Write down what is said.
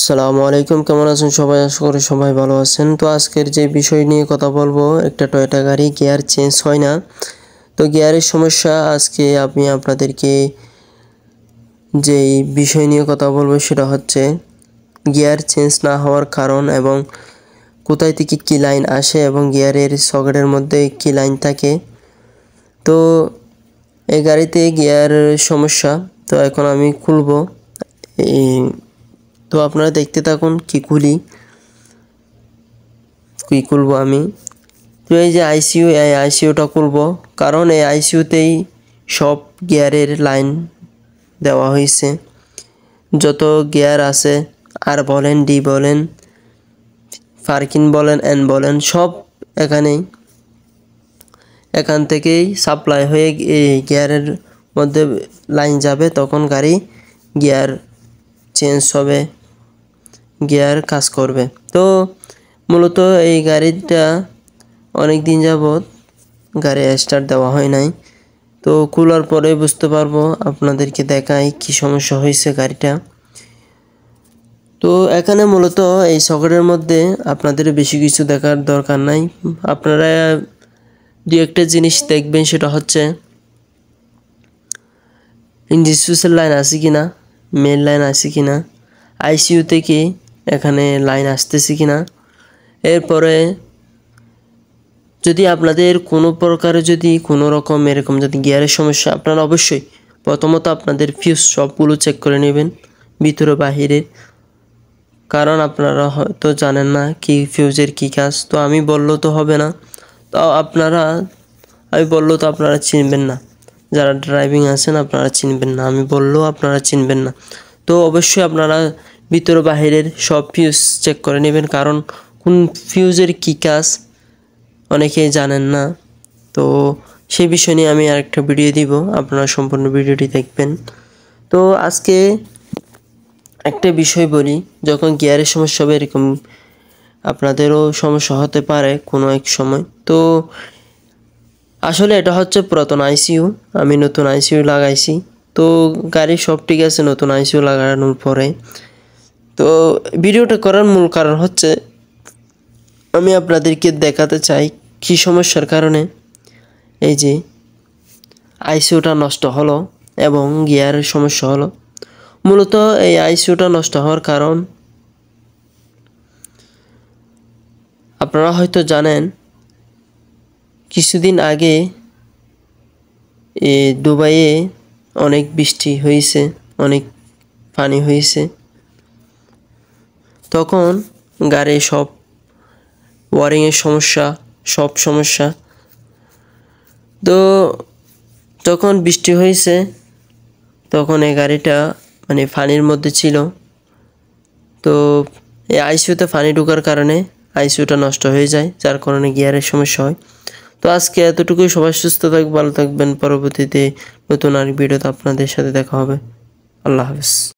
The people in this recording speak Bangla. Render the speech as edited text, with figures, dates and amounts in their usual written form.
আসসালামু আলাইকুম, কেমন আছেন সবাই? আশা করি সবাই ভালো আছেন। তো আজকের যে বিষয় নিয়ে কথা বলবো, একটা টয়োটা গাড়ি গিয়ার চেঞ্জ হয় না। তো গিয়ারের সমস্যা আজকে আমি আপনাদেরকে যেই বিষয় নিয়ে কথা বলবো সেটা হচ্ছে গিয়ার চেঞ্জ না হওয়ার কারণ এবং কোথায় থেকে কী লাইন আসে এবং গিয়ারের সকেটের মধ্যে কী লাইন থাকে। তো এই গাড়িতে গিয়ার সমস্যা, তো এখন আমি খুলবো। তো আপনারা দেখতে থাকুন কি খুলবো আমি। তো এই যে আইসিইউটা খুলবো, কারণ এই আইসিইউতেই সব গিয়ারের লাইন দেওয়া হয়েছে। যত গিয়ার আছে, আর বলেন, ডি বলেন, ফার্কিন বলেন, এন বলেন, সব এখান থেকেই সাপ্লাই হয়ে এই গিয়ারের মধ্যে লাইন যাবে, তখন গাড়ি গিয়ার চেঞ্জ হবে, গিয়ার কাজ করবে। তো মূলত এই গাড়িটা অনেক দিন যাবৎ গাড়ি স্টার্ট দেওয়া হয় নাই। তো খোলার পরে বুঝতে পারবো, আপনাদেরকে দেখাই কি সমস্যা হয়েছে গাড়িটা। তো এখানে মূলত এই সকেটের মধ্যে আপনাদের বেশি কিছু দেখার দরকার নাই। আপনারা দু একটা জিনিস দেখবেন, সেটা হচ্ছে ইনডিসপিউসের লাইন আছে কিনা, মেন লাইন আছে কিনা, আইসিইউ থেকে এখানে লাইন আসতেছে কিনা। এরপরে যদি আপনাদের কোনো প্রকারে যদি কোনো রকম এরকম যদি গিয়ারের সমস্যা, আপনারা অবশ্যই প্রথমত আপনাদের ফিউজ সবগুলো চেক করে নেবেন, ভিতরে বাহিরে। কারণ আপনারা হয়তো জানেন না কি ফিউজের কী কাজ। তো আমি বললেও তো হবে না, তো আপনারা চিনবেন না। যারা ড্রাইভিং আছেন আপনারা চিনবেন না, আমি বললেও আপনারা চিনবেন না। তো অবশ্যই আপনারা ভিতরে বাহিরের সব ফিউজ চেক করে নেবেন, কারণ কোন ফিউজের কী কাজ অনেকেই জানেন না। তো সেই বিষয় নিয়ে আমি আরেকটা ভিডিও দিব, আপনারা সম্পূর্ণ ভিডিওটি দেখবেন। তো আজকে একটা বিষয় বলি, যখন গিয়ারের সমস্যা হবে, এরকম আপনাদেরও সমস্যা হতে পারে কোনো এক সময়। তো আসলে এটা হচ্ছে পুরাতন আইসিইউ, আমি নতুন আইসিইউ লাগাইছি। তো গাড়ি সব ঠিক আছে নতুন আইসিইউ লাগানোর পরে। তো ভিডিওটা করার মূল কারণ হচ্ছে আমি আপনাদেরকে দেখাতে চাই কী সমস্যার কারণে এই যে আইসিইউটা নষ্ট হলো এবং গিয়ারের সমস্যা হলো। মূলত এই আইসিইউটা নষ্ট হওয়ার কারণ আপনারা হয়তো জানেন, কিছুদিন আগে দুবাইয়ে অনেক বৃষ্টি হয়েছে, অনেক পানি হয়েছে। তখন গাড়ির সব ওয়ারিংয়ের সমস্যা। তো তখন বৃষ্টি হয়েছে, তখন এই গাড়িটা মানে পানির মধ্যে ছিল। তো এই আইসিইউতে পানি ঢোকার কারণে আইসিইউটা নষ্ট হয়ে যায়, যার কারণে গিয়ারের সমস্যা হয়। তো আজকে এতটুকুই। সবাই সুস্থ থাকবেন, ভালো থাকবেন। পরবর্তীতে নতুন আর ভিডিওতে আপনাদের সাথে দেখা হবে। আল্লাহ হাফেজ।